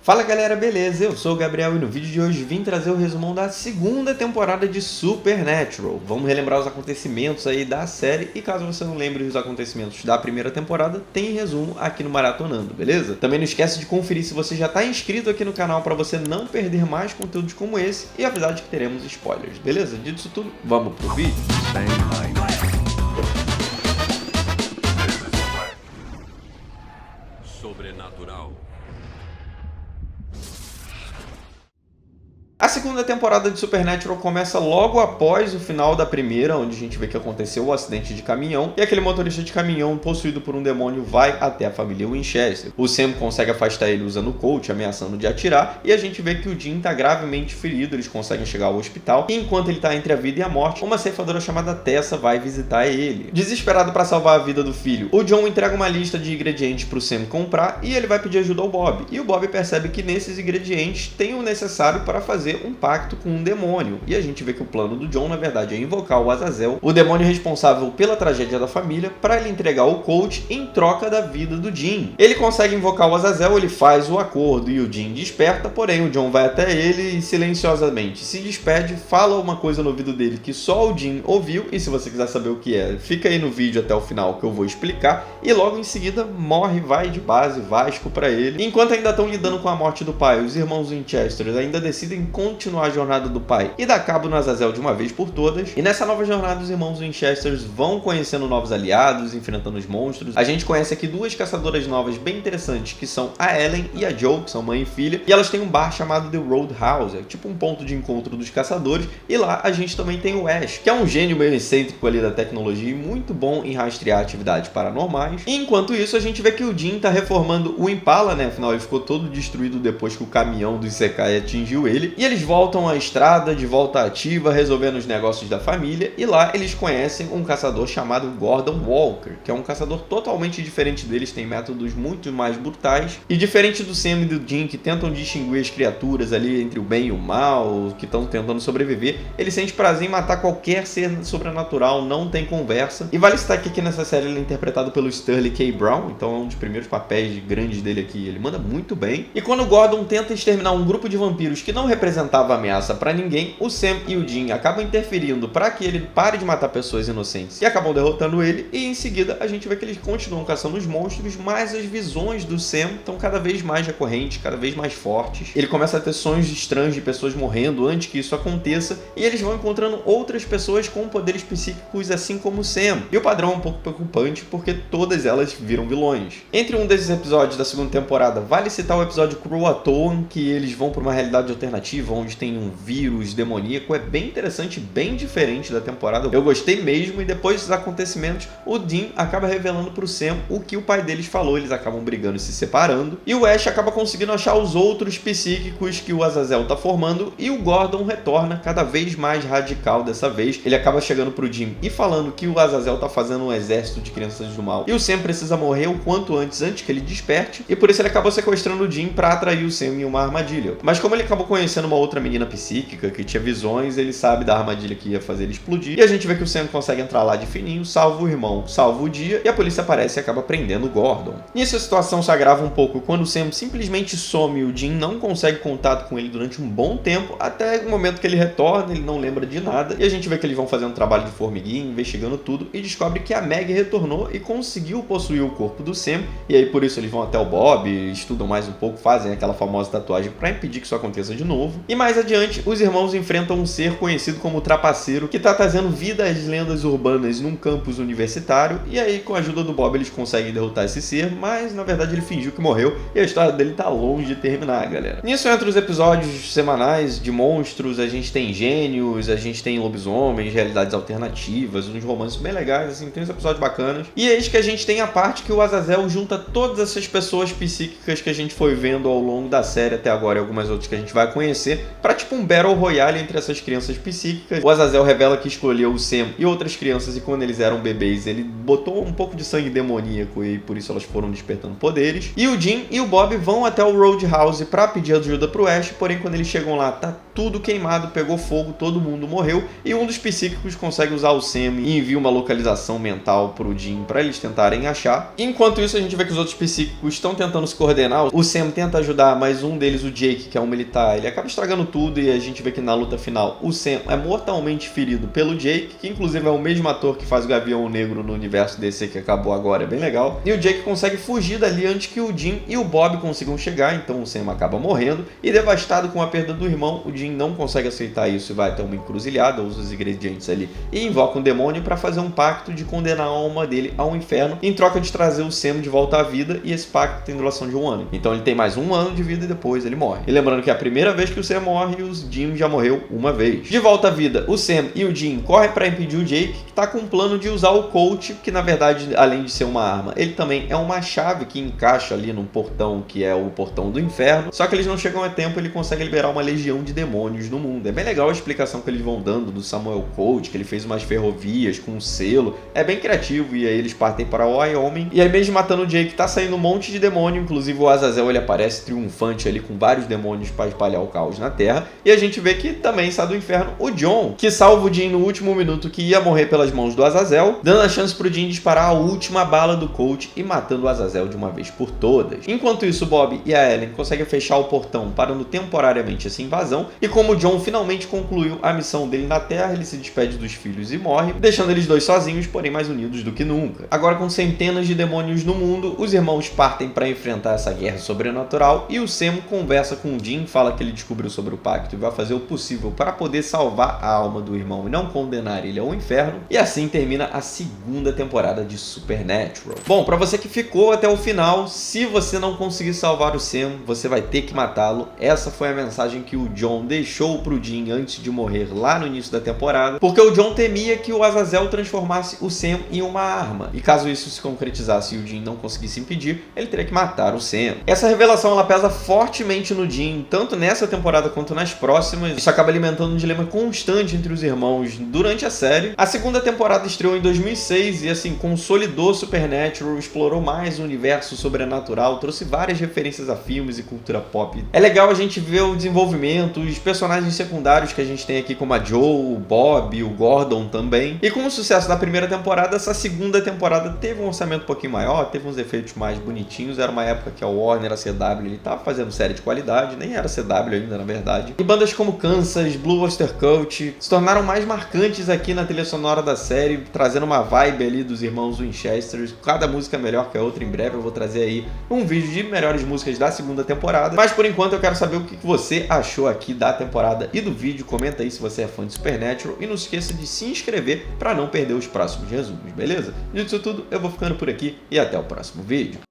Fala galera, beleza? Eu sou o Gabriel e no vídeo de hoje vim trazer o resumão da segunda temporada de Supernatural. Vamos relembrar os acontecimentos aí da série e caso você não lembre os acontecimentos da primeira temporada, tem resumo aqui no Maratonando, beleza? Também não esquece de conferir se você já está inscrito aqui no canal para você não perder mais conteúdos como esse e avisar de que teremos spoilers, beleza? Dito isso tudo, vamos pro vídeo? Sobrenatural. A segunda temporada de Supernatural começa logo após o final da primeira, onde a gente vê que aconteceu o acidente de caminhão e aquele motorista de caminhão possuído por um demônio vai até a família Winchester. O Sam consegue afastar ele usando o coach, ameaçando de atirar, e a gente vê que o Jim está gravemente ferido, eles conseguem chegar ao hospital e enquanto ele está entre a vida e a morte, uma ceifadora chamada Tessa vai visitar ele. Desesperado para salvar a vida do filho, o John entrega uma lista de ingredientes para o Sam comprar e ele vai pedir ajuda ao Bob. E o Bob percebe que nesses ingredientes tem o necessário para fazer um pacto com um demônio. E a gente vê que o plano do John, na verdade, é invocar o Azazel, o demônio responsável pela tragédia da família, para ele entregar o coach em troca da vida do Jim. Ele consegue invocar o Azazel, ele faz o acordo e o Jim desperta, porém o John vai até ele e silenciosamente se despede, fala uma coisa no ouvido dele que só o Jim ouviu, e se você quiser saber o que é, fica aí no vídeo até o final que eu vou explicar, e logo em seguida morre, vai de base, Vasco para ele. Enquanto ainda estão lidando com a morte do pai, os irmãos Winchester ainda decidem continuar a jornada do pai e dar cabo no Azazel de uma vez por todas. E nessa nova jornada os irmãos Winchester vão conhecendo novos aliados, enfrentando os monstros. A gente conhece aqui duas caçadoras novas bem interessantes, que são a Ellen e a Joe, que são mãe e filha, e elas têm um bar chamado The Roadhouse, tipo um ponto de encontro dos caçadores, e lá a gente também tem o Ash, que é um gênio meio excêntrico ali da tecnologia e muito bom em rastrear atividades paranormais. E enquanto isso a gente vê que o Jim tá reformando o Impala, né, afinal ele ficou todo destruído depois que o caminhão do Isekai atingiu ele, e eles voltam à estrada, de volta ativa, resolvendo os negócios da família, e lá eles conhecem um caçador chamado Gordon Walker, que é um caçador totalmente diferente deles, tem métodos muito mais brutais, e diferente do Sam e do Jim, que tentam distinguir as criaturas ali entre o bem e o mal, que estão tentando sobreviver, ele sente prazer em matar qualquer ser sobrenatural, não tem conversa, e vale citar que nessa série ele é interpretado pelo Sterling K. Brown, então é um dos primeiros papéis grandes dele aqui, ele manda muito bem, e quando o Gordon tenta exterminar um grupo de vampiros que não representava ameaça para ninguém, o Sam e o Jim acabam interferindo para que ele pare de matar pessoas inocentes e acabam derrotando ele, e em seguida a gente vê que eles continuam caçando os monstros, mas as visões do Sam estão cada vez mais recorrentes, cada vez mais fortes. Ele começa a ter sonhos estranhos de pessoas morrendo antes que isso aconteça, e eles vão encontrando outras pessoas com poderes psíquicos assim como o Sam. E o padrão é um pouco preocupante porque todas elas viram vilões. Entre um desses episódios da segunda temporada, vale citar o episódio Croatoan, que eles vão para uma realidade alternativa onde tem um vírus demoníaco. É bem interessante, bem diferente da temporada. Eu gostei mesmo, e depois dos acontecimentos, o Dean acaba revelando pro Sam o que o pai deles falou. Eles acabam brigando e se separando. E o Ash acaba conseguindo achar os outros psíquicos que o Azazel tá formando, e o Gordon retorna cada vez mais radical dessa vez. Ele acaba chegando pro Jim e falando que o Azazel tá fazendo um exército de crianças do mal, e o Sam precisa morrer o quanto antes que ele desperte, e por isso ele acabou sequestrando o Jim pra atrair o Sam em uma armadilha. Mas como ele acabou conhecendo uma outra menina psíquica que tinha visões, ele sabe da armadilha que ia fazer ele explodir, e a gente vê que o Sam consegue entrar lá de fininho, salva o irmão, salva o dia, e a polícia aparece e acaba prendendo o Gordon. Nisso a situação se agrava um pouco quando o Sam simplesmente some e o Jim não consegue contato com ele durante um bom tempo, até o momento que ele retorna, ele não lembra de nada, e a gente vê que eles vão fazer um trabalho de formiguinha, investigando tudo, e descobre que a Meg retornou e conseguiu possuir o corpo do Sam, e aí por isso eles vão até o Bob, estudam mais um pouco, fazem aquela famosa tatuagem para impedir que isso aconteça de novo. E mais adiante, os irmãos enfrentam um ser conhecido como Trapaceiro, que está trazendo vida às lendas urbanas num campus universitário, e aí com a ajuda do Bob eles conseguem derrotar esse ser, mas na verdade ele fingiu que morreu, e a história dele tá longe de terminar, galera. Nisso, entre os episódios semanais de monstros, a gente tem gênios, a gente tem lobisomens, realidades alternativas, uns romances bem legais, assim, tem uns episódios bacanas. E eis que a gente tem a parte que o Azazel junta todas essas pessoas psíquicas que a gente foi vendo ao longo da série até agora, e algumas outras que a gente vai conhecer, pra tipo um Battle Royale entre essas crianças psíquicas. O Azazel revela que escolheu o Sam e outras crianças, e quando eles eram bebês ele botou um pouco de sangue demoníaco e por isso elas foram despertando poderes. E o Jim e o Bob vão até o Roadhouse pra pedir ajuda pro Ash, porém quando eles chegam lá tá tudo queimado, pegou fogo, todo mundo morreu, e um dos psíquicos consegue usar o Sam e envia uma localização mental pro Jim para eles tentarem achar. Enquanto isso, a gente vê que os outros psíquicos estão tentando se coordenar. O Sam tenta ajudar, mas um deles, o Jake, que é um militar, ele acaba estragando tudo, e a gente vê que na luta final o Sam é mortalmente ferido pelo Jake, que inclusive é o mesmo ator que faz o Gavião Negro no universo DC que acabou agora, é bem legal. E o Jake consegue fugir dali antes que o Jim e o Bob consigam chegar, então o Sam acaba morrendo, e devastado com a perda do irmão, o Jim não consegue aceitar isso e vai até uma encruzilhada, usa os ingredientes ali e invoca um demônio para fazer um pacto de condenar a alma dele ao inferno, em troca de trazer o Sam de volta à vida, e esse pacto tem duração de 1 ano. Então ele tem mais 1 ano de vida e depois ele morre. E lembrando que é a primeira vez que o Sam morre, o Jim já morreu uma vez. De volta à vida, o Sam e o Jim correm para impedir o Jake, que está com um plano de usar o Colt, que na verdade, além de ser uma arma, ele também é uma chave que encaixa ali num portão que é o portão do inferno. Só que eles não chegam a tempo, ele consegue liberar uma legião de demônios no mundo. É bem legal a explicação que eles vão dando do Samuel Colt, que ele fez umas ferrovias com um selo. É bem criativo, e aí eles partem para Wyoming. E aí mesmo matando o Jake, tá saindo um monte de demônio, inclusive o Azazel ele aparece triunfante ali com vários demônios para espalhar o caos na Terra. E a gente vê que também sai do inferno o John, que salva o Jim no último minuto, que ia morrer pelas mãos do Azazel, dando a chance pro Jim disparar a última bala do Colt e matando o Azazel de uma vez por todas. Enquanto isso, o Bob e a Ellen conseguem fechar o portão, parando temporariamente essa invasão, e como o John finalmente concluiu a missão dele na Terra, ele se despede dos filhos e morre, deixando eles dois sozinhos, porém mais unidos do que nunca. Agora, com centenas de demônios no mundo, os irmãos partem para enfrentar essa guerra sobrenatural, e o Sam conversa com o Jim, fala que ele descobriu sobre o pacto e vai fazer o possível para poder salvar a alma do irmão e não condenar ele ao inferno, e assim termina a segunda temporada de Supernatural. Bom, para você que ficou até o final, se você não conseguir salvar o Sam, você vai ter que matá-lo. Essa foi a mensagem que o John deixou pro Jim antes de morrer lá no início da temporada, porque o John temia que o Azazel transformasse o Sam em uma arma, e caso isso se concretizasse e o Jim não conseguisse impedir, ele teria que matar o Sam. Essa revelação ela pesa fortemente no Jim, tanto nessa temporada quanto nas próximas. Isso acaba alimentando um dilema constante entre os irmãos durante a série. A segunda temporada estreou em 2006 e assim consolidou Supernatural, explorou mais o universo sobrenatural, trouxe várias referências a filmes e cultura pop. É legal a gente ver o desenvolvimento, os personagens secundários que a gente tem aqui, como a Joe, o Bob, o Gordon também. E com o sucesso da primeira temporada, essa segunda temporada teve um orçamento um pouquinho maior, teve uns efeitos mais bonitinhos. Era uma época que a Warner, a CW, ele tava fazendo série de qualidade, nem era CW ainda, na verdade. E bandas como Kansas, Blue Oyster Cult se tornaram mais marcantes aqui na trilha sonora da série, trazendo uma vibe ali dos irmãos Winchester. Cada música é melhor que a outra. Em breve eu vou trazer aí um vídeo de melhores músicas da segunda temporada. Mas por enquanto eu quero saber o que você achou aqui da temporada e do vídeo. Comenta aí se você é fã de Supernatural e não se esqueça de se inscrever para não perder os próximos resumos, beleza? Dito isso tudo, eu vou ficando por aqui e até o próximo vídeo.